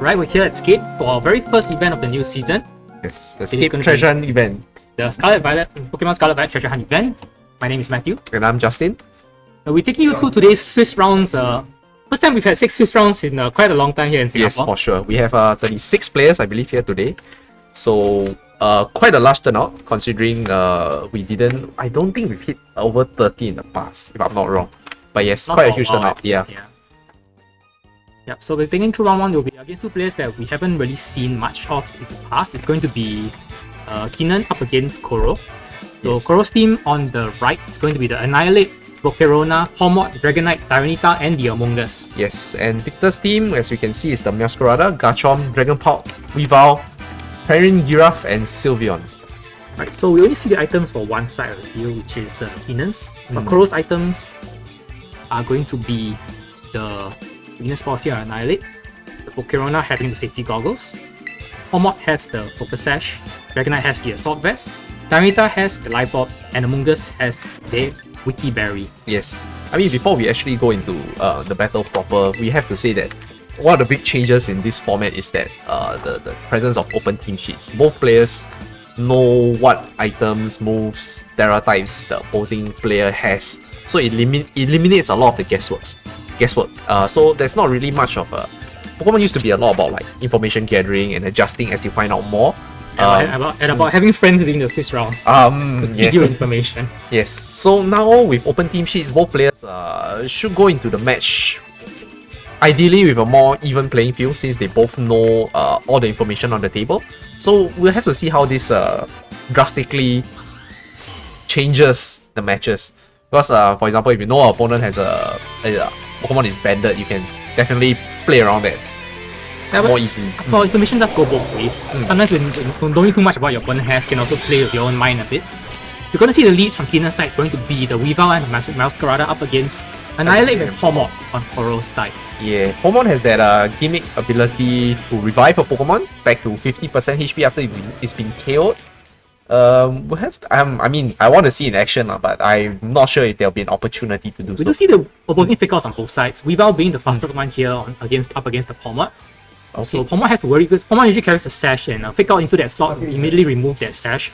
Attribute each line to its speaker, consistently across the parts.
Speaker 1: Right, we're here at SCAPE for our very first event of the new season.
Speaker 2: Yes, the SCAPE Treasure Hunt event.
Speaker 1: The Pokemon Scarlet Violet Treasure Hunt event. My name is Matthew.
Speaker 2: And I'm Justin.
Speaker 1: We're taking you through today's Swiss rounds. First time we've had 6 Swiss rounds in quite a long time here in Singapore.
Speaker 2: Yes, for sure. We have 36 players, I believe, here today. So, quite a large turnout considering I don't think we've hit over 30 in the past, if I'm not wrong. But yes,
Speaker 1: Not
Speaker 2: quite a
Speaker 1: for
Speaker 2: huge
Speaker 1: while,
Speaker 2: turnout. Yeah.
Speaker 1: Yep, so we're taking through round 1. We'll be against 2 players that we haven't really seen much of in the past. It's going to be Keenan up against Coro. So
Speaker 2: Yes.
Speaker 1: Coro's team on the right is going to be the Annihilate, Volcarona, Hormot, Dragonite, Tyranitar, and the Among Us.
Speaker 2: Yes, and Victor's team, as we can see, is the Meowscarada, Garchomp, Dragonpulp, Weavile, Ferrin, Giraffe, and Sylveon.
Speaker 1: Right, so we only see the items for one side of the field, which is Keenan's. But Coro's items are going to be the Venus Policy or Annihilate, the Volcarona having the safety goggles, Hormot has the Focus Sash, Dragonite has the Assault Vest, Tyranitar has the Life Orb, and Among Us has the Wiki Berry.
Speaker 2: Yes, I mean, before we actually go into the battle proper, we have to say that one of the big changes in this format is that the presence of open team sheets. Both players know what items, moves, Terra types the opposing player has, so it eliminates a lot of the guesswork. So there's not really much of a... Pokemon used to be a lot about like information gathering and adjusting as you find out more.
Speaker 1: About having friends within the 6 rounds. To give you information.
Speaker 2: Yes. So now with open team sheets, both players should go into the match ideally with a more even playing field since they both know all the information on the table. So we'll have to see how this drastically changes the matches. Because for example, if you know our opponent has a Pokemon is banded, you can definitely play around that more easily.
Speaker 1: Well, information does go both ways. Sometimes when knowing too much about your opponent has can also play with your own mind a bit. You're going to see the leads from Keenan's side going to be the Weavile and the Meowscarada up against Annihilate and Hormot on Coro's side.
Speaker 2: Yeah, Hormon has that gimmick ability to revive a Pokemon back to 50% HP after it's been KO'd. We'll have to, I mean, I want to see in action, but I'm not sure if there'll be an opportunity to do so.
Speaker 1: We do see the opposing fake outs on both sides. Weavile being the fastest one here up against the Hormot.
Speaker 2: Okay.
Speaker 1: So Hormot has to worry because Hormot usually carries a sash and fake out into that slot, immediately remove that sash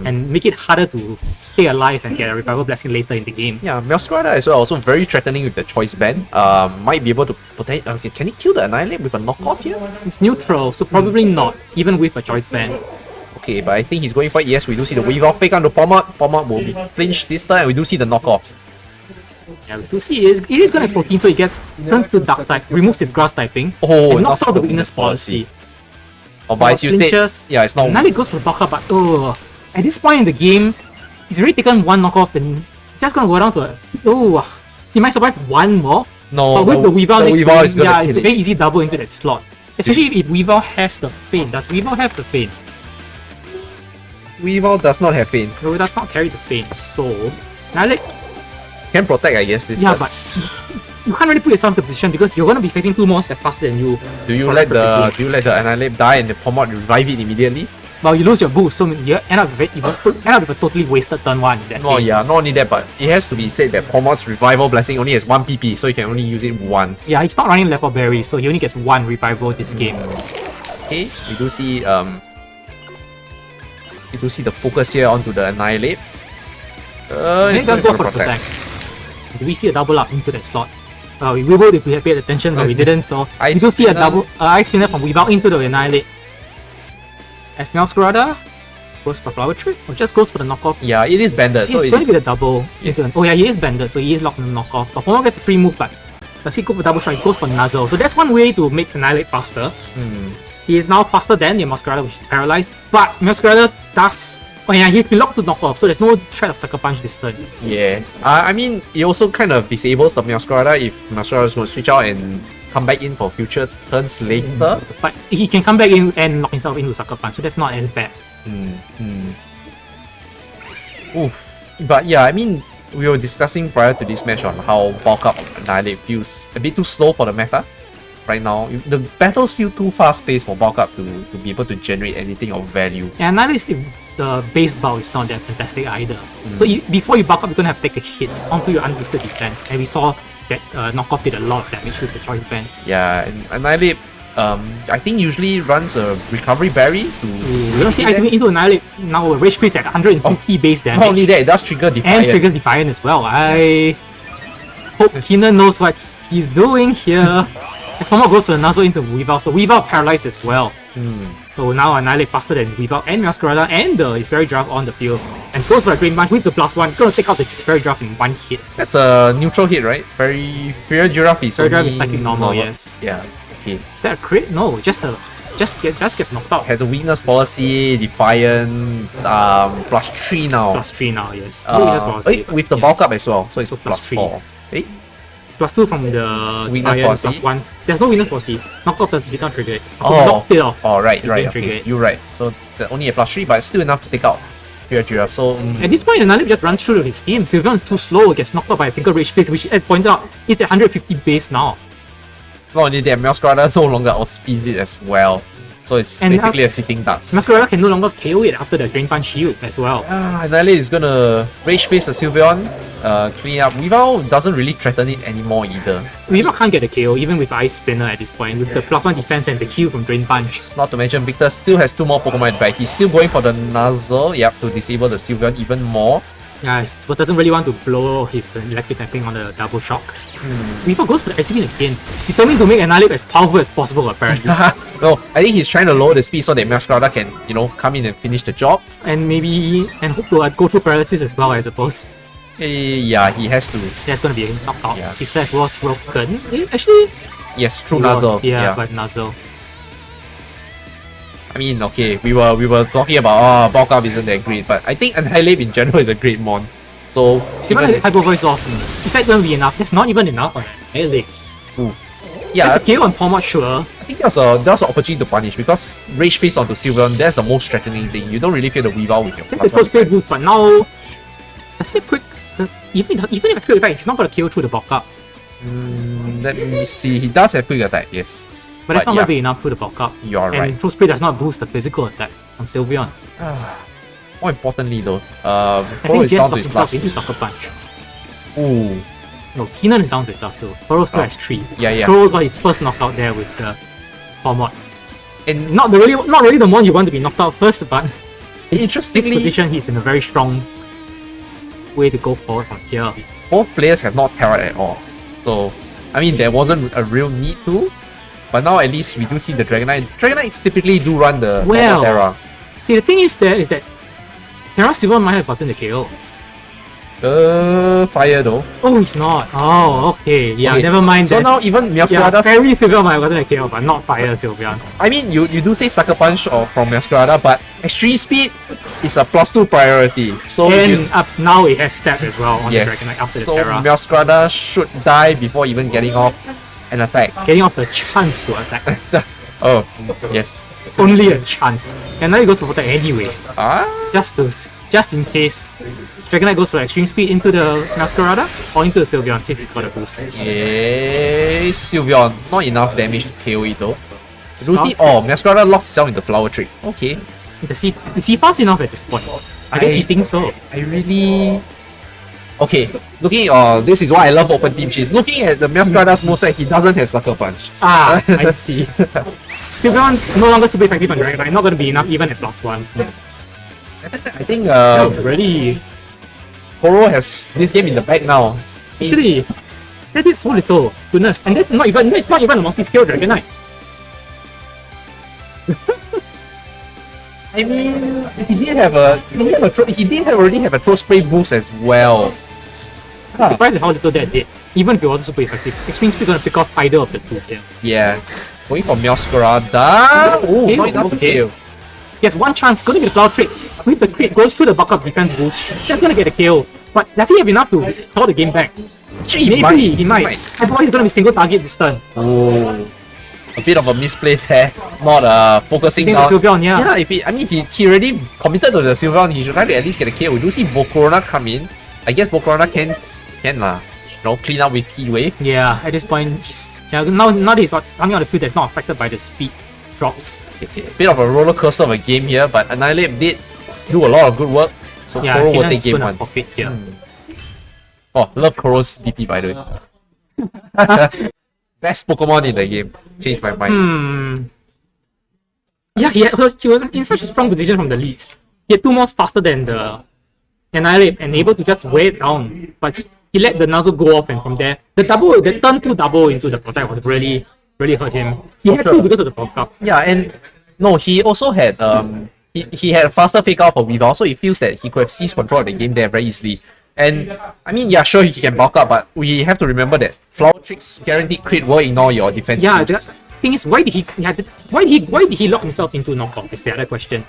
Speaker 1: and make it harder to stay alive and get a revival blessing later in the game.
Speaker 2: Yeah, Meowscarada as well, also very threatening with the choice band. Might be able to protect. Okay, can he kill the Annihilate with a knockoff here?
Speaker 1: It's neutral, so probably not, even with a choice band.
Speaker 2: Okay, but I think he's going for it. Yes, we do see the Weavile fake onto Pomot. Pomot will be flinched this time, and we do see the knockoff.
Speaker 1: Yeah, we do see it is going to protein, so it turns to Dark type, removes his grass typing, and knocks out the weakness policy.
Speaker 2: Or by you state, yeah, it's not.
Speaker 1: Now it goes for Bulk Up, but at this point in the game, he's already taken one knockoff and it's just going to go down to he might survive one more.
Speaker 2: No,
Speaker 1: but with the Weavile,
Speaker 2: is going to
Speaker 1: it's a very easy double into that slot. Especially if Weavile has the Feint. Does Weavile have the Feint?
Speaker 2: Weavile does not have Feint.
Speaker 1: No, it does not carry the Feint. So, Annihilate
Speaker 2: can protect, I guess. This
Speaker 1: but you can't really put yourself in the position because you're going to be facing 2 monsters faster than you.
Speaker 2: Do you let the Annihilate die and the Pomot revive it immediately?
Speaker 1: Well, you lose your boost, so you end up with a totally wasted turn 1 in that case.
Speaker 2: Yeah, not only that, but it has to be said that Pomot's revival blessing only has 1 PP, so you can only use it once.
Speaker 1: Yeah, he's not running Leopard Berry, so he only gets 1 revival this game.
Speaker 2: Okay, we do see the focus here onto the Annihilate.
Speaker 1: It does go for the protect. Do we see a double up into that slot? We would if we had paid attention, but we didn't, so we do see a double Ice Spinner from Weavile into the Annihilate. As Meowscarada goes for Flower Trick, or just goes for the knockoff.
Speaker 2: Yeah, it is banded.
Speaker 1: So it's going to be the double. Oh yeah, he is banded, so he is locked in the knockoff. But Hormot gets a free move, but does he go for double shot? He goes for Nuzzle. So that's one way to make Annihilate faster. He is now faster than the Meowscarada, which is paralyzed. But Meowscarada does... Oh yeah, he's been locked to knockoff, so there's no threat of Sucker Punch this turn.
Speaker 2: Yeah. I mean, it also kind of disables the Meowscarada if Meowscarada is going to switch out and come back in for future turns later.
Speaker 1: But he can come back in and knock himself into Sucker Punch, so that's not as bad.
Speaker 2: Oof. But yeah, I mean, we were discussing prior to this match on how Bulk Up Annihilate feels a bit too slow for the meta. right now. The battles feel too fast-paced for bulk up to be able to generate anything of value.
Speaker 1: Yeah, neither is the base bulk is not that fantastic either. So before you bulk up, you're gonna have to take a hit onto your unboosted defense, and we saw that knockoff did a lot of damage with the choice band.
Speaker 2: Yeah, and Annihilate, I think usually runs a recovery berry to.
Speaker 1: You don't see iteming into Annihilate now. Rage Freeze at 150 base damage.
Speaker 2: Not only that, it does trigger Defiant.
Speaker 1: And triggers Defiant as well. I hope Keenan knows what he's doing here. As Former goes to the Nuzzle into Weavile, so Weavile paralyzed as well. So now Annihilate faster than Weavile and Masquerada and the Fairy Draft on the field. And so is for Drain Punch with the +1. It's gonna take out the Fairy Draft in one hit.
Speaker 2: That's a neutral hit, right? Fairy Giraffe is
Speaker 1: Fairy Draft is psychic normal, yes.
Speaker 2: Yeah, okay.
Speaker 1: Is that a crit? No, just gets knocked out.
Speaker 2: Had the weakness policy, Defiant, +3 now.
Speaker 1: +3 now, yes. No weakness policy,
Speaker 2: with the bulk up as well, so it's +4.
Speaker 1: +2 from the
Speaker 2: weakness policy.
Speaker 1: +1. There's no weakness policy. Knockoff did not trigger it.
Speaker 2: Oh,
Speaker 1: knocked it off.
Speaker 2: Oh, right.
Speaker 1: Okay.
Speaker 2: You're right. So it's only a +3, but it's still enough to take out Fairy Giraffe. So
Speaker 1: at this point, Annihilate just runs through his team. Sylveon is too slow, gets knocked out by a single Rage Face, which, as pointed out, it's at 150 base now.
Speaker 2: not only that, Masquerada no longer outspeeds it as well. So it's basically a sitting duck.
Speaker 1: Masquerada can no longer KO it after the Drain Punch shield as well.
Speaker 2: Annihilate is gonna Rage Face the Sylveon, clean up. Weavile doesn't really threaten it anymore either.
Speaker 1: Weavile can't get a KO even with Ice Spinner at this point, with the +1 defense and the heal from Drain Punch.
Speaker 2: Not to mention, Victor still has 2 more Pokemon at the back. He's still going for the Nuzzle, to disable the Sylveon even more.
Speaker 1: Yeah, but doesn't really want to blow his electric tapping on the double shock. So Weavile goes for the SCP again, determined to make Annihilate as powerful as possible apparently.
Speaker 2: No, I think he's trying to lower the speed so that Masquerada can, come in and finish the job.
Speaker 1: And hope to go through paralysis as well, I suppose.
Speaker 2: Yeah, he has to.
Speaker 1: That's gonna be a knockout.
Speaker 2: Yeah.
Speaker 1: His slash was broken. Actually,
Speaker 2: yes, true Nuzzle.
Speaker 1: Yeah, but Nuzzle.
Speaker 2: I mean, okay, we were talking about bulk up isn't that great, but I think Annihilate in general is a great mon. So
Speaker 1: even Hyper Voice off, if that won't be enough, that's not even enough on Annihilate.
Speaker 2: Yeah,
Speaker 1: the KO on Pomod, sure.
Speaker 2: I think that was an opportunity to punish because Rage Face onto Sylveon, that's the most threatening thing. You don't really feel the Weavile with your
Speaker 1: that's the first boost, but now does he have quick? Even if it's quick attack, he's not gonna KO through the bulk up.
Speaker 2: Let me see. He does have quick attack, yes.
Speaker 1: But that's not gonna be enough through the bulk up.
Speaker 2: You're right.
Speaker 1: And Throw Spray does not boost the physical attack on Sylveon.
Speaker 2: More importantly though,
Speaker 1: I
Speaker 2: Coro
Speaker 1: think
Speaker 2: is down to his last.
Speaker 1: into Sucker Punch.
Speaker 2: Ooh.
Speaker 1: No, Keenan is down to his last too. Coro still has 3.
Speaker 2: Yeah.
Speaker 1: Coro got his first knockout there with the Pomod.
Speaker 2: And
Speaker 1: not really the one you want to be knocked out first, but
Speaker 2: interestingly,
Speaker 1: this position he's in a very strong way to go forward from here.
Speaker 2: both players have not terrored at all. So, I mean, there wasn't a real need to. But now at least we do see the Dragonite. Dragonites typically do run the Terra.
Speaker 1: See, the thing is that Terra Silver might have gotten the KO.
Speaker 2: Fire though.
Speaker 1: Oh, it's not. Oh, okay. Yeah,
Speaker 2: Okay.
Speaker 1: never mind.
Speaker 2: So
Speaker 1: that.
Speaker 2: now even Masquerada's...
Speaker 1: Fairy Sylveon might have gotten a KO, but not Fire Sylveon.
Speaker 2: I mean, you do say Sucker Punch from Masquerada, but Extreme Speed is a +2 priority. So
Speaker 1: And now it has Step as well on the Dragonite after the
Speaker 2: so
Speaker 1: Terra.
Speaker 2: Masquerada should die before even getting off an attack.
Speaker 1: Getting off the chance to attack.
Speaker 2: Oh, yes.
Speaker 1: Only a chance. And now he goes for attack anyway. Just in case. Dragonite goes for extreme speed into the Masquerada or into the Sylveon since it's got a boost.
Speaker 2: Yes, Sylveon. Not enough damage to KO it though. Masquerada lost itself in the Flower Trick. Okay.
Speaker 1: Is he fast enough at this point? I don't think so.
Speaker 2: I really... Okay, looking this is why I love open team sheets. Looking at the Masquerada's moveset, he doesn't have Sucker Punch.
Speaker 1: I see. Sylveon no longer super effective on Dragonite, not going to be enough even at +1.
Speaker 2: I think
Speaker 1: really...
Speaker 2: Coro has this game in the bag now.
Speaker 1: Actually, that is so little. Goodness, and that's not even a multi-scale Dragonite.
Speaker 2: I mean, he did already have a throw spray boost as well.
Speaker 1: I'm surprised at how little that did. Even if it wasn't super effective, Extreme Speed gonna pick off either of the two here.
Speaker 2: Yeah, going for Masquerada. Oh, not enough to KO.
Speaker 1: He has one chance, gonna get a Cloud Trick. With the crit, goes through the buck up defense boost, just gonna get a KO. But does he have enough to claw the game back? Maybe he might. Otherwise, he's gonna be single target this turn.
Speaker 2: Oh, a bit of a misplay there. Not focusing down.
Speaker 1: Sylveon,
Speaker 2: Yeah, he already committed to the Sylveon. He should try to at least get a KO. We do see Bokorona come in. I guess Bokorona can lah. clean up with Heat Wave.
Speaker 1: Yeah, at this point, now that he's got something on the field that's not affected by the speed drops.
Speaker 2: Okay, a bit of a roller coaster of a game here, but Annihilate did do a lot of good work. So
Speaker 1: Yeah,
Speaker 2: Coro will
Speaker 1: Keenan
Speaker 2: take
Speaker 1: is
Speaker 2: game
Speaker 1: gonna
Speaker 2: 1.
Speaker 1: profit here.
Speaker 2: Oh, love Coro's DP by the way. Best Pokemon in the game. Changed my mind.
Speaker 1: Yeah, he was in such a strong position from the leads. He had 2 moves faster than the Annihilate and able to just weigh it down. But he let the Nuzzle go off, and from there, the turn 2 double into the Protect was really hurt him. He had to because of the Poke Up.
Speaker 2: Yeah, and no, he also had he had a faster fake out for Weavile, so it feels that he could have seized control of the game there very easily. And I mean, yeah, sure he can bulk up, but we have to remember that Flower Trick's guaranteed crit will ignore your defense.
Speaker 1: Yeah,
Speaker 2: boosts.
Speaker 1: the thing is, why did he lock himself into knockoff? Is the other question.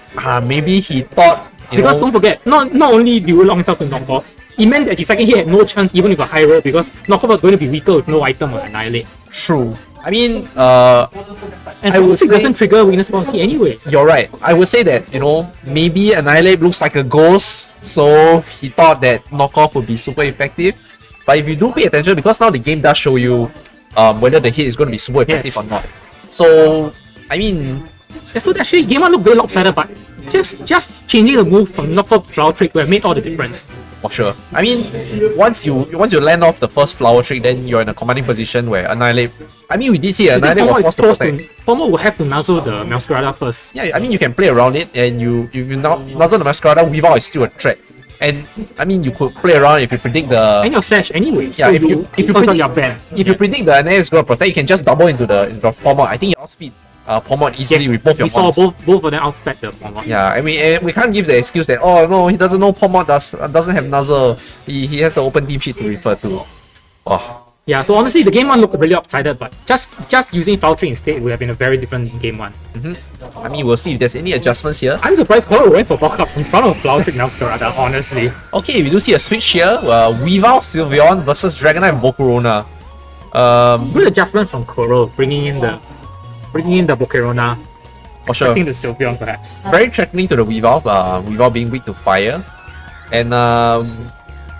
Speaker 2: Maybe he thought
Speaker 1: Because don't forget, not only do you lock himself to knockoff, it meant that his second hit had no chance even with a high roll because knockoff was going to be weaker with no item or Annihilate.
Speaker 2: True. I mean,
Speaker 1: And
Speaker 2: I would say
Speaker 1: doesn't trigger weakness policy anyway.
Speaker 2: you're right. I would say that, maybe Annihilate looks like a ghost, so he thought that knockoff would be super effective. But if you do pay attention, because now the game does show you whether the hit is going to be super effective or not. So, I mean,
Speaker 1: Yeah, so actually, game 1 looked very lopsided, but just changing the move from knockoff to flower trick would have made all the difference.
Speaker 2: for sure. I mean, once you land off the first flower trick, then you're in a commanding position where Annihilate. I mean, we did see Annihilate was forced to protect.
Speaker 1: Former will have to nuzzle the Masquerada first.
Speaker 2: Yeah, I mean, you can play around it, and you nuzzle the Masquerada, Weavile is still a threat. And I mean, you could play around if you predict the.
Speaker 1: And your sash anyway.
Speaker 2: Yeah,
Speaker 1: so
Speaker 2: if you predict
Speaker 1: your ban.
Speaker 2: if you predict the Annihilate is going to protect, you can just double into the Pomod. I think you outspeed Pomod easily with both your
Speaker 1: we saw
Speaker 2: mons.
Speaker 1: both of them outspec the Pomod.
Speaker 2: Yeah, I mean, we can't give the excuse that no, he doesn't know Pomod doesn't have Nuzzle. He has the open team sheet to refer to. Oh.
Speaker 1: Yeah, so honestly, the game 1 looked really lopsided, but just using Foul Trick instead would have been a very different game 1.
Speaker 2: I mean, we'll see if there's any adjustments here.
Speaker 1: I'm surprised Coro went for Poke Up in front of Foul Trick Masquerada, honestly.
Speaker 2: Okay, we do see a switch here. Weavile Sylveon versus Dragonite Volcarona.
Speaker 1: Good adjustment from Coro, bringing in the Volcarona,
Speaker 2: For sure.
Speaker 1: I think the Sylveon perhaps.
Speaker 2: Very threatening to the Weavile, Weavile being weak to fire. And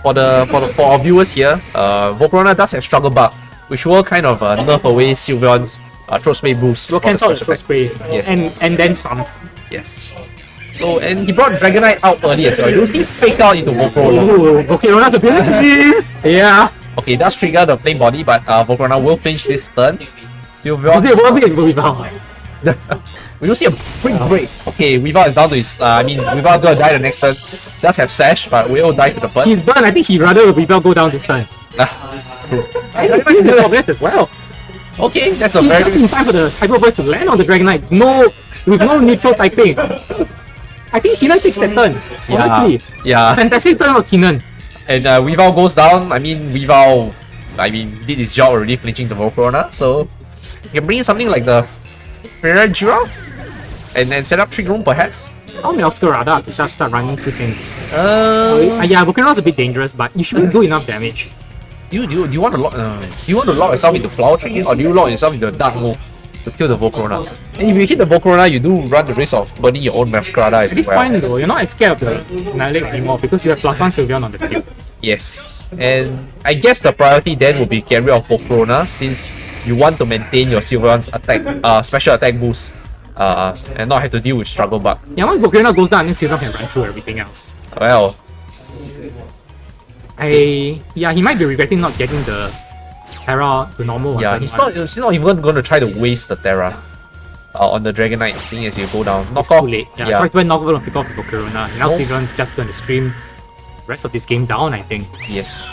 Speaker 2: for our viewers here, Volcarona does have Struggle Bug, which will kind of nerf away Sylveon's Throat Spray boost.
Speaker 1: Will cancel the Throat Spray,
Speaker 2: Yes.
Speaker 1: and then some.
Speaker 2: Yes. So, and he brought Dragonite out early as well. You see fake out into Volcarona.
Speaker 1: Oh, Volcarona's ability! Yeah.
Speaker 2: Okay, it does trigger the Flame Body, but Volcarona will finish this turn.
Speaker 1: Was
Speaker 2: Sylveon.
Speaker 1: it worth it, Weavile?
Speaker 2: We do see a quick break. Okay, Weavile is down to his. Weavile's gonna die the next turn. Does have Sash, but will die to the burn.
Speaker 1: He's done. I think he'd rather Weavile go down this time.
Speaker 2: True.
Speaker 1: He's the best as well.
Speaker 2: Okay, that's a
Speaker 1: He's
Speaker 2: very.
Speaker 1: just in time for the Hyper Voice to land on the Dragonite. With no neutral typing. I think Keenan takes that turn. Honestly.
Speaker 2: Yeah.
Speaker 1: Fantastic turn of Keenan.
Speaker 2: And Weavile goes down. I mean, Weavile, did his job already flinching the Volcarona. So, you can bring in something like the Ferrer Giraffe and set up Trick Room perhaps.
Speaker 1: How Masquerada to just start running through things.
Speaker 2: Yeah,
Speaker 1: Volcarona's a bit dangerous, but you shouldn't do enough damage.
Speaker 2: Do you want to lock? Do you want to lock yourself into Flower Trick, or do you lock yourself into a Dark Move to kill the Volcarona? And if you hit the Volcarona, you do run the risk of burning your own Masquerada as
Speaker 1: At this
Speaker 2: well.
Speaker 1: point though, you're not as scared of the Annihilate anymore because you have +1 Sylveon on the field.
Speaker 2: Yes, and I guess the priority then will be get rid of Volcarona since you want to maintain your Sylveon's attack, special attack boost, and not have to deal with Struggle Bug.
Speaker 1: Yeah, once Volcarona goes down, then Sylveon can run through everything else.
Speaker 2: Well,
Speaker 1: he might be regretting not getting the Terra to normal.
Speaker 2: yeah, he's not even going to try to waste the Terra on the Dragonite, seeing as you go down. Knock
Speaker 1: It's
Speaker 2: off.
Speaker 1: too late. Yeah,
Speaker 2: Yeah.
Speaker 1: first when Knockoff will pick off the Volcarona. Now
Speaker 2: Nope.
Speaker 1: Sylveon's just going to scream rest of this game down, I think.
Speaker 2: Yes.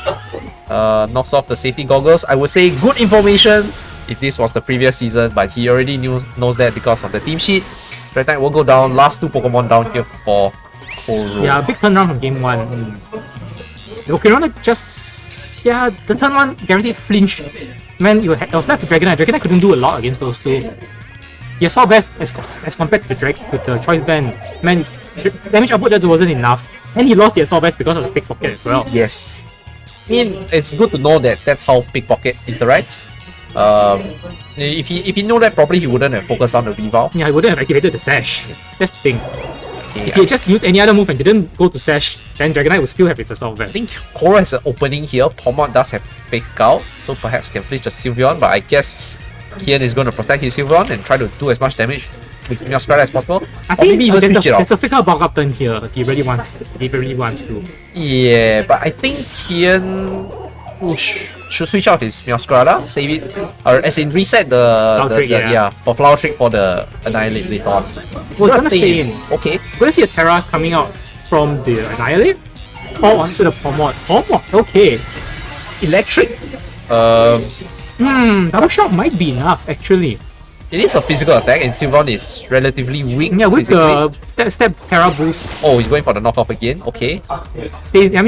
Speaker 2: Knocks off the safety goggles. I would say good information if this was the previous season, but he already knows that because of the team sheet. Dragonite will go down. Last 2 Pokemon down here for Coro.
Speaker 1: Yeah, big turnaround from game 1. Volcarona just... Yeah, the turn 1 guaranteed flinch. Man, it was left to Dragonite. Dragonite couldn't do a lot against those two. You saw best as compared to the Choice Band. Man, damage output just wasn't enough. And he lost the Assault Vest because of the pickpocket as well.
Speaker 2: Yes. I mean, it's good to know that that's how Pickpocket interacts. If he knew that properly, he wouldn't have focused on the Weavile.
Speaker 1: Yeah, he wouldn't have activated the Sash. That's the thing.
Speaker 2: Okay,
Speaker 1: If he had just used any other move and didn't go to Sash, then Dragonite would still have his Assault Vest.
Speaker 2: I think Coro has an opening here. Pomod does have Fake Out, so perhaps can flinch the Sylveon, but I guess Keenan is going to protect his Sylveon and try to do as much damage with Meowscarada as possible.
Speaker 1: I
Speaker 2: or
Speaker 1: think
Speaker 2: maybe even switch it
Speaker 1: there's
Speaker 2: out.
Speaker 1: a Fake Out bulk up turn here if he really wants to.
Speaker 2: Yeah, but I think Keenan should switch out his Meowscarada, save it, or as in reset for Flower Trick for the Annihilate later on.
Speaker 1: Well, it's gonna stay in.
Speaker 2: Okay.
Speaker 1: We're gonna see a Terra coming out from the Annihilate or onto the Pomod. Pomod, okay.
Speaker 2: Electric.
Speaker 1: Double Shock might be enough actually.
Speaker 2: It is a physical attack and Sylveon is relatively weak.
Speaker 1: Yeah, with
Speaker 2: physically.
Speaker 1: the step Terra boost.
Speaker 2: Oh, he's going for the knockoff again. Okay.
Speaker 1: He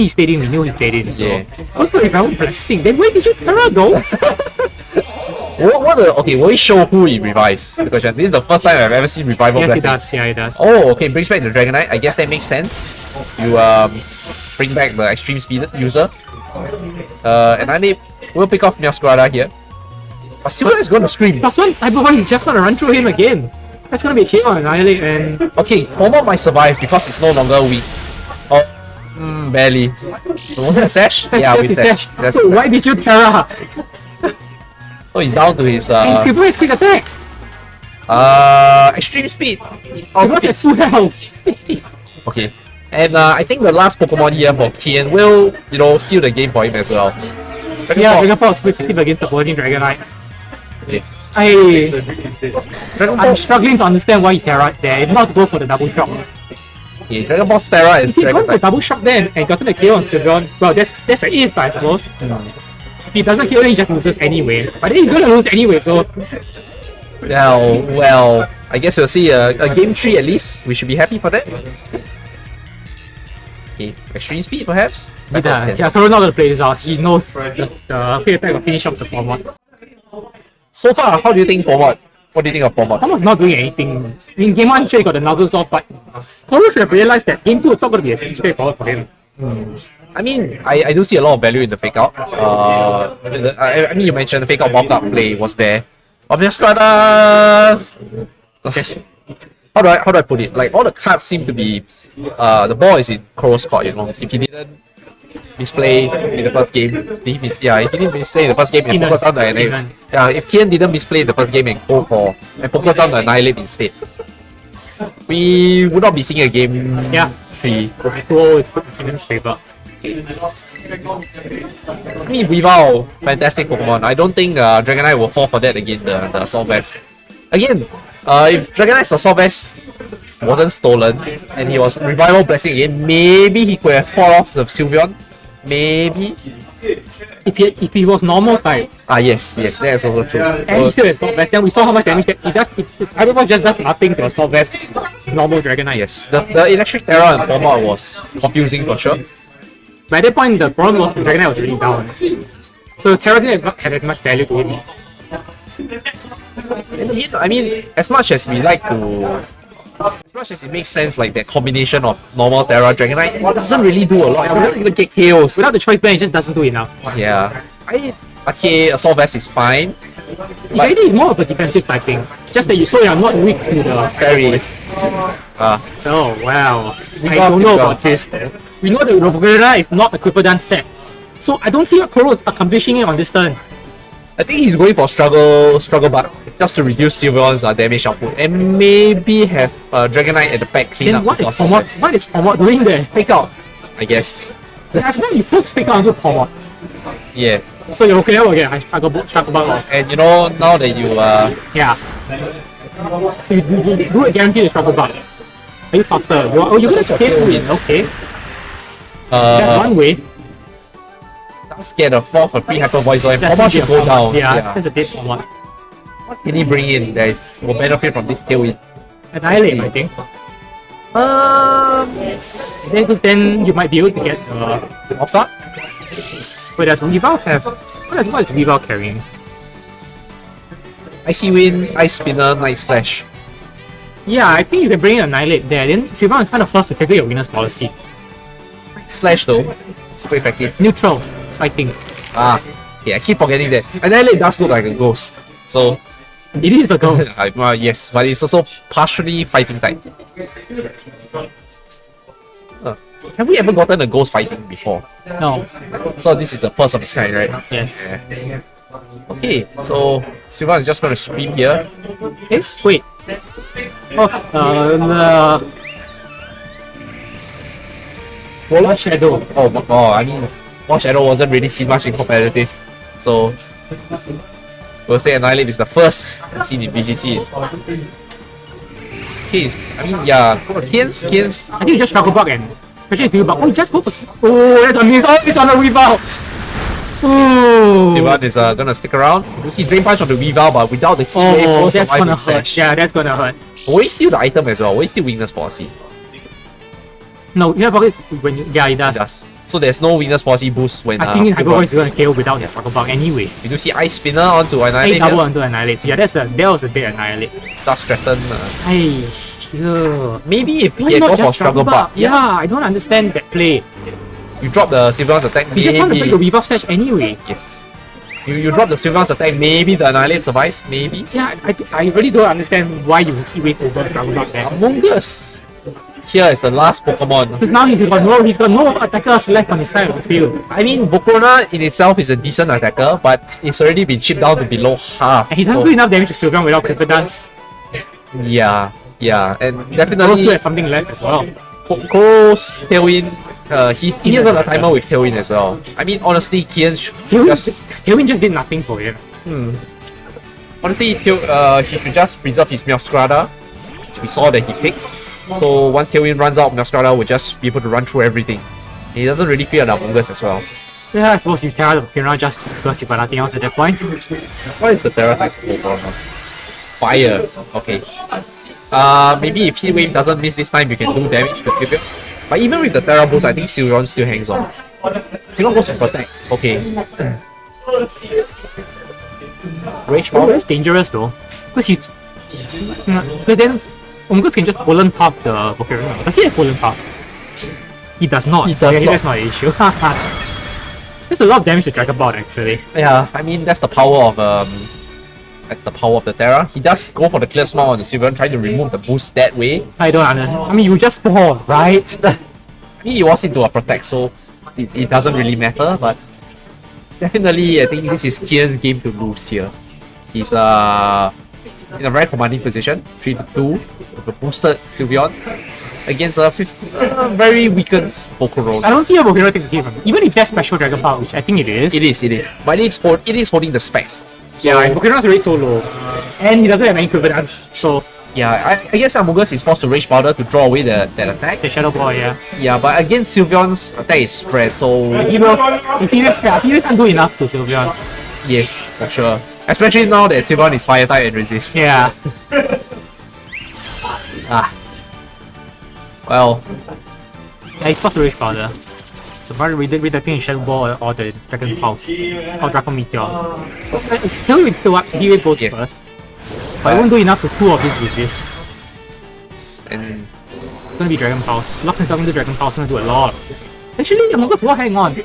Speaker 1: stayed in. We knew he stayed in. So.
Speaker 2: Yeah.
Speaker 1: What's the Revival Blessing? Then where did you Terra go?
Speaker 2: Okay, will he show who he revives? The question. This is the first time I've ever seen Revival
Speaker 1: Yes,
Speaker 2: Blessing.
Speaker 1: it does. Yeah, it does.
Speaker 2: Oh, okay, brings back the Dragonite. I guess that makes sense. You bring back the Extreme Speed user. And I will pick off Meowscarada here. But Sylveon is going to scream.
Speaker 1: Plus one Type of Voice is just gonna run through him again. That's gonna be a KO on Annihilate and
Speaker 2: Okay, Pomod might survive because it's no longer weak. Oh, barely. Was it a Sash? Yeah, with Sash. That's
Speaker 1: so why did you Terra?
Speaker 2: So he's down to his
Speaker 1: And people is quick attack.
Speaker 2: Extreme Speed.
Speaker 1: Because at full health.
Speaker 2: Okay. And I think the last Pokemon here for Keenan will, seal the game for him as well.
Speaker 1: Dragon Ball is effective against the Boarding Dragonite.
Speaker 2: Yes.
Speaker 1: I'm struggling to understand why he Terra there, if not to go for the double shock.
Speaker 2: Yeah, Dragon Ball Stera is
Speaker 1: If he had gone for
Speaker 2: Dragonite.
Speaker 1: double shock then and gotten a KO on Sylveon, well, that's an if, I suppose. If he doesn't KO, then he just loses anyway. But then he's gonna lose anyway, so
Speaker 2: Well, I guess we'll see a game 3 at least. We should be happy for that. Okay, Extreme Speed perhaps?
Speaker 1: Coro not gonna play this out. He knows the free attack will finish off the Pomod.
Speaker 2: So far, how do you think Pomod? What do you think of Pomod?
Speaker 1: Pomod's not doing anything. I mean, game 1 sure he got the Nuzzles off, but Coro should have realized that game 2 is not gonna be as straightforward for him.
Speaker 2: I mean, I do see a lot of value in the Fake Out. I mean, you mentioned the Fake Out bulk up play was there. But Meowscarada... How do I put it? Like, all the cards seem to be... the ball is in Coro's court, If he didn't misplay in the first game, if he didn't misplay in the first game and focus down the Annihilate. Yeah, if Keenan didn't misplay in the first game and focus down the Annihilate instead, we would not be seeing a game 3.
Speaker 1: 2-0 is put in Keenan's favor.
Speaker 2: I mean, Weavile, fantastic Pokemon. I don't think Dragonite will fall for that again, the Assault Vest. Again, if Dragonite's Assault Vest wasn't stolen and he was Revival Blessing again, maybe he could have fought off the Sylveon. Maybe.
Speaker 1: If he was normal type,
Speaker 2: Yes, that is also true.
Speaker 1: and he still has Assault Vest, then we saw how much damage that he does. His Hyperforce just does nothing to Assault Vest normal Dragonite.
Speaker 2: Yes, the Electric Terra and Pomod was confusing for sure.
Speaker 1: By that point, the problem was the Dragonite was really down. So Terra didn't have as much value to him.
Speaker 2: I mean, as much as we like to... As much as it makes sense, like that combination of normal Terra Dragonite, it doesn't really do a lot. It doesn't even get KOs.
Speaker 1: Without the choice band, it just doesn't do enough.
Speaker 2: Yeah. Okay, Assault Vest is fine.
Speaker 1: If anything, it's more of a defensive type thing. Just that you're not weak to the
Speaker 2: Fairies.
Speaker 1: Oh, wow. I don't know about this though. We know that Robogura is not a Quipperdance set. So I don't see what Coro is accomplishing on this turn.
Speaker 2: I think he's going for struggle bug just to reduce Sylveon's damage output and maybe have Dragonite at the back clean
Speaker 1: Then
Speaker 2: up.
Speaker 1: what is Pomod doing there? Fake out.
Speaker 2: I guess.
Speaker 1: That's when you first fake out onto Pomod.
Speaker 2: Yeah.
Speaker 1: So you're okay now again. I struggle bug off.
Speaker 2: And now that you
Speaker 1: Yeah. So you do a guaranteed struggle bug. Are you faster? You're gonna escape win. Okay. That's one way.
Speaker 2: Let's get a 4 for free Hyper Voice and
Speaker 1: That's
Speaker 2: Pomod should go down.
Speaker 1: Yeah, that's a dead Pomod.
Speaker 2: What can he bring in that will benefit from this tailwind?
Speaker 1: Annihilate, I think. Then you might be able to get the Mopta. Wait, does Weavile have... What is Weavile carrying?
Speaker 2: Icy Wind, Ice Spinner, Night Slash.
Speaker 1: Yeah, I think you can bring in Annihilate there. Then Sylveon is kind of forced to take away your winner's policy.
Speaker 2: Night Slash though, super effective.
Speaker 1: Neutral, it's fighting.
Speaker 2: Yeah, I keep forgetting that. Annihilate does look like a ghost. So,
Speaker 1: It is a ghost.
Speaker 2: Yes, but it's also partially fighting type. Have we ever gotten a ghost fighting before?
Speaker 1: No.
Speaker 2: So this is the first of its kind, right?
Speaker 1: Yes.
Speaker 2: Yeah. Okay, so Silva is just going to scream here.
Speaker 1: Yes. Wait. One Shadow.
Speaker 2: I mean, One Shadow wasn't really seen much in competitive. So, we'll say Annihilate is the first seen in BGC. Okay, I mean, yeah, Kian's.
Speaker 1: I think you just struggle back and especially to you, but just go for it. Oh, that's a miss. Oh, it's on a rebound. Ooh.
Speaker 2: Silvan is gonna stick around. You see Drain Punch on the reval, but without the heat
Speaker 1: wave, that's gonna hurt. Yeah, that's gonna hurt.
Speaker 2: Will he steal the item as well? Will he steal Weakness Policy?
Speaker 1: No, you have pockets when you, yeah, it does.
Speaker 2: It does. So there's no Weakness Policy boost when
Speaker 1: I think Hyper Voice is gonna KO without the struggle bug anyway.
Speaker 2: You do see Ice Spinner onto Annihilate.
Speaker 1: Hey, double onto Annihilate. So yeah, that was a dead Annihilate.
Speaker 2: Does threaten.
Speaker 1: Hey, sure.
Speaker 2: Maybe if he had gone for struggle bug.
Speaker 1: Yeah, I don't understand that play.
Speaker 2: You drop the Sylvan's attack.
Speaker 1: You just want to break the Weaver Sash anyway.
Speaker 2: Yes. You drop the Sylvan's attack, maybe the Annihilate survives, maybe.
Speaker 1: Yeah, I really don't understand why you keep wait over the struggle bug there.
Speaker 2: Among Us. Here is the last Pokemon.
Speaker 1: Because now he's got no attackers left on his side of the field.
Speaker 2: I mean, Bokrona in itself is a decent attacker, but it's already been chipped down to below half.
Speaker 1: And he doesn't do enough damage to Sylveon without Clipper Dance.
Speaker 2: Yeah, and
Speaker 1: Koro
Speaker 2: definitely
Speaker 1: still has something left as well.
Speaker 2: Koro's Tailwind, he has got a timer with Tailwind as well. I mean, honestly,
Speaker 1: Tailwind just did nothing for him.
Speaker 2: Honestly, he should just preserve his Meowscarada. We saw that he picked. So once Tailwind runs out, Meowscarada will just be able to run through everything. He doesn't really fear the Among Us as well.
Speaker 1: Yeah, I suppose you Terra the Pokemon just because you've got nothing else at that point.
Speaker 2: What is the Terra type Pokemon? Fire. Okay. Maybe if Heat Wave doesn't miss this time, you can do damage to Sylveon. But even with the Terra boost, I think Sylveon still hangs on. Sylveon goes to protect. Okay. Rage Power?
Speaker 1: That's dangerous though. Because then Omgus can just Polen Puff the Pokemon. Does he have Polen Puff? He does not. That's not an issue. There's a lot of damage to Dragon Ball actually.
Speaker 2: Yeah, I mean that's the power of the Terra. He does go for the Clear Smile on the Sylveon, trying to remove the boost that way.
Speaker 1: I don't understand. I mean, you just fall, right?
Speaker 2: I mean, he was into a protect, so it doesn't really matter. But definitely, I think this is Kian's game to lose here. He's in a very commanding position, 3-2 with a boosted Sylveon against a very weakened Volcarona.
Speaker 1: I don't see how Volcarona takes the game from him. Even if that's special Dragon Ball, which I think it is.
Speaker 2: It is. But it is holding the specs.
Speaker 1: So, yeah, Volcarona's rate so low. And he doesn't have any equivalence, so...
Speaker 2: Yeah, I guess Among Us is forced to Rage Powder to draw away that attack.
Speaker 1: The Shadow Ball, yeah.
Speaker 2: Yeah, but against Sylveon's attack is spread, so...
Speaker 1: He can't do enough to Sylveon.
Speaker 2: Yes, for sure. Especially now that Sylveon is Fire type and resist.
Speaker 1: Yeah.
Speaker 2: Well...
Speaker 1: Yeah, he's forced to Rage Powder. So probably redirecting his Shadow Ball or the Dragon Pulse. Or Dragon Meteor. It's still up, so he goes first. But it won't do enough to 2 of his resists.
Speaker 2: And
Speaker 1: it's gonna be Dragon Pulse. Lock himself into Dragon Pulse, gonna do a lot. Actually, Among Us will hang on.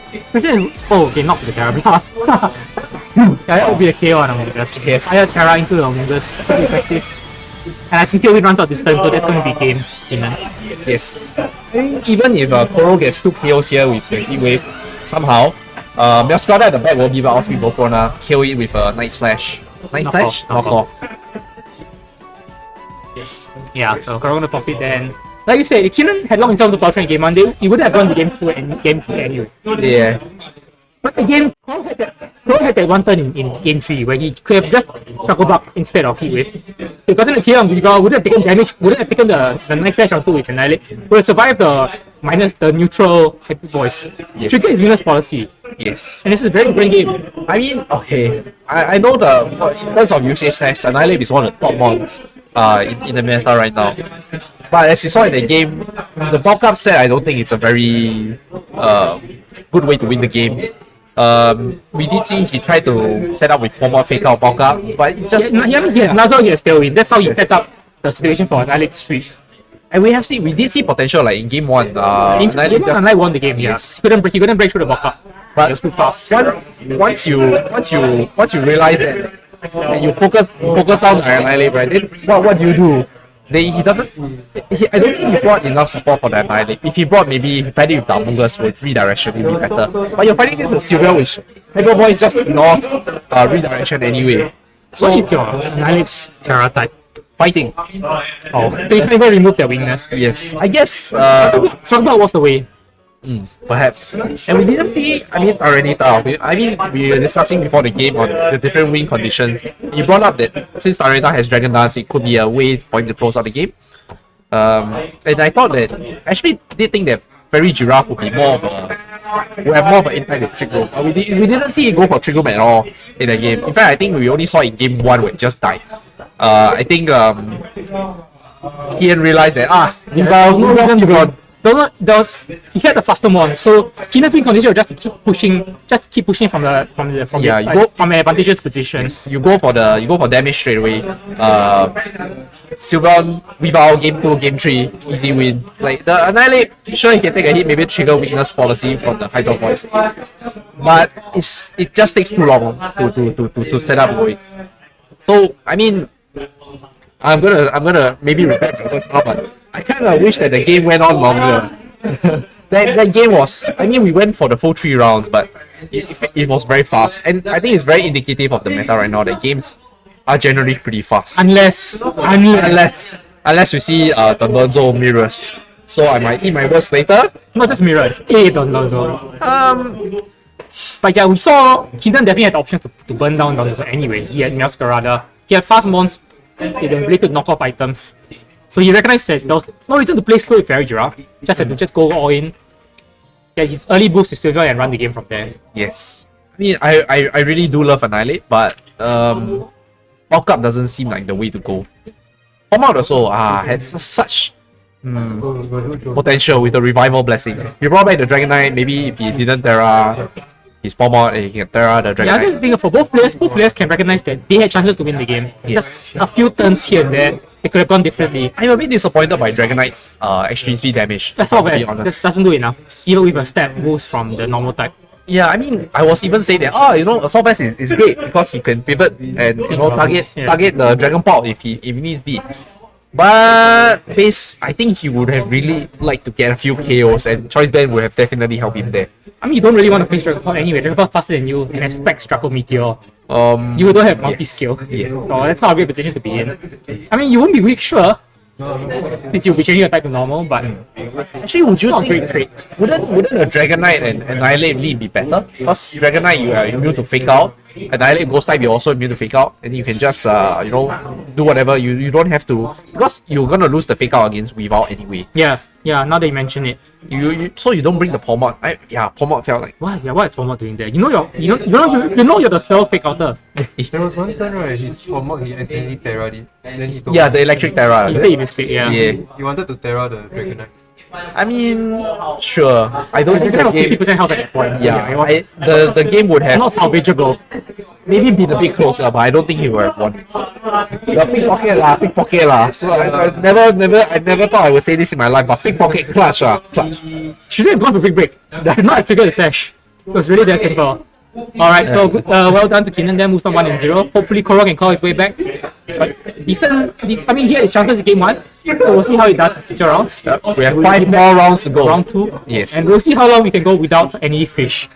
Speaker 1: Oh, okay, not to the Terra Blast. Yeah, that would be the KO on Among Us.
Speaker 2: Yes.
Speaker 1: Fire Terra into the Among Us, so effective. And I think Tailwind runs out this turn, so that's gonna be game, Keenan.
Speaker 2: Yes. I think even if Coro gets 2 KOs here with the Heat Wave, somehow, Meowscarada at the back will give out Outspeed Volcarona, kill it with a Night Slash. Night Slash? Knock off.
Speaker 1: Yeah, so Coro gonna forfeit then. Like you said, if Keenan had locked himself into Power Train in game 1, he would have gone to game 2 anyway.
Speaker 2: Yeah.
Speaker 1: But again, Coro had that one turn in game 3 where he could have just struggled up instead of Heat Wave. If he gotten a KO on Vigar, would have taken damage, would have taken the Night Slash on 2 with Annihilate, would have survived the neutral Hyper Voice.
Speaker 2: Yes.
Speaker 1: Trigger his Venus policy.
Speaker 2: Yes.
Speaker 1: And this is a very good game.
Speaker 2: I mean, okay. I know in terms of usage stats, Annihilate is one of the top mons in the meta right now. But as you saw in the game, the bulk up set, I don't think it's a very good way to win the game. We did see he tried to set up with Poma Fake Out bulk up, but it just...
Speaker 1: He has Nuzzle, he has Tailwind. That's how he sets up the situation for Annihilate to switch.
Speaker 2: And we did see potential like in game 1.
Speaker 1: Annihilate won the game,
Speaker 2: yes.
Speaker 1: He couldn't break through the bulk up.
Speaker 2: But
Speaker 1: it was too fast.
Speaker 2: Once you realize that and you focus down the Annihilate, right? Then what do you do? He doesn't. I don't think he brought enough support for the Annihilate. If he brought, maybe he paired it with the Among Us with redirection, it'd be better. But you're fighting against a Sylveon, which Hyper Voice just ignores redirection anyway.
Speaker 1: So what is your Annihilate's Terra type?
Speaker 2: Fighting.
Speaker 1: Oh, so you can even remove their weakness.
Speaker 2: Yes, I guess.
Speaker 1: Sogba was the way.
Speaker 2: Perhaps. And we didn't see, Tyranitar. We were discussing before the game on the different win conditions. You brought up that since Tyranitar has Dragon Dance, it could be a way for him to close out the game. And I thought that, actually did think that Fairy Giraffe would be would have more of an impact with Trick Room. But we didn't see it go for Trick Room at all in the game. In fact, I think we only saw in game 1 where it just died. I think Keenan realized that,
Speaker 1: he had the faster one, so Keenan's win condition was just to keep pushing from an advantageous position.
Speaker 2: Yes, you go for damage straight away. Sylveon without game 2, game 3, easy win. Like the Annihilate, sure he can take a hit, maybe trigger weakness policy from the Hyper Voice. But it just takes too long to set up going. So I'm gonna maybe regret my words now, but I kind of wish that the game went on longer. that game was, we went for the full 3 rounds, but it was very fast. And I think it's very indicative of the meta right now that games are generally pretty fast. Unless we see Dondozo mirrors. So I might eat my words later.
Speaker 1: Not just mirrors, Dondozo. But yeah, we saw Keenan definitely had the option to burn down Dondozo anyway. He had Masquerada. He had fast mons. He had the ability to knock off items. So he recognized that there was no reason to play slow with Fairy Giraffe. Just had to go all in. Get his early boost to Sylveon and run the game from there.
Speaker 2: Yes. I really do love Annihilate, but Bulk Up doesn't seem like the way to go. Pomod also had such potential with the Revival Blessing. He brought back the Dragon Knight, maybe if he didn't Terra his Pomod, he can Terra the Dragon Knight.
Speaker 1: I think for both players can recognize that they had chances to win the game. Yes. Just a few turns here and there, it could have gone differently.
Speaker 2: I'm a bit disappointed by Dragon Knight's extreme speed damage.
Speaker 1: That's all bad. That doesn't do enough, even with a step boost from the normal type.
Speaker 2: Yeah, I was even saying that Assault Vest is great because he can pivot and target the Dragon Pulse if he needs be. But base, I think he would have really liked to get a few KOs, and Choice Band would have definitely helped him there.
Speaker 1: You don't really want to face Dragon Pulse anyway. Dragon Pulse faster than you and expect Straco Meteor. You don't have multi-skill.
Speaker 2: Yes.
Speaker 1: So that's not a great position to be in. You won't be weak, sure, since you'll be changing your type to normal, but
Speaker 2: actually, would you
Speaker 1: not a great trait.
Speaker 2: Wouldn't a Dragon Knight and Annihilate really be better? Because Dragon Knight, you are immune to Fake Out. Annihilate Ghost type, you're also immune to Fake Out, and you can just do whatever. You don't have to, because you're gonna lose the Fake Out against Without anyway.
Speaker 1: Yeah. Now that you mention it,
Speaker 2: so you don't bring the Pomod. Pomod felt like
Speaker 1: what? Yeah, what is Pomod doing there? You're the slow Fake Outer.
Speaker 3: There was one turn right, his Pomod he accidentally Terra'd it. Then he stole
Speaker 2: the electric Terra.
Speaker 1: He misclicked, yeah.
Speaker 3: He wanted to Terra the Dragon Knight.
Speaker 2: Sure. I don't think
Speaker 1: the
Speaker 2: the
Speaker 1: game
Speaker 2: game.
Speaker 1: 50% health at that point.
Speaker 2: The game would have
Speaker 1: not salvageable.
Speaker 2: maybe been a bit closer, but I don't think he would have won. The pickpocket lah. So I never thought I would say this in my life, but pickpocket clutch.
Speaker 1: Shouldn't have gone for quick break. Did not trigger the sash. It was really that simple. Alright, so good, well done to Keenan there, moves on 1-0. Hopefully Coro can call his way back. But decent, he had his chances in game 1. So we'll see how he does in future rounds.
Speaker 2: We have 5 more rounds to go.
Speaker 1: Round 2.
Speaker 2: Yes.
Speaker 1: And we'll see how long we can go without any fish.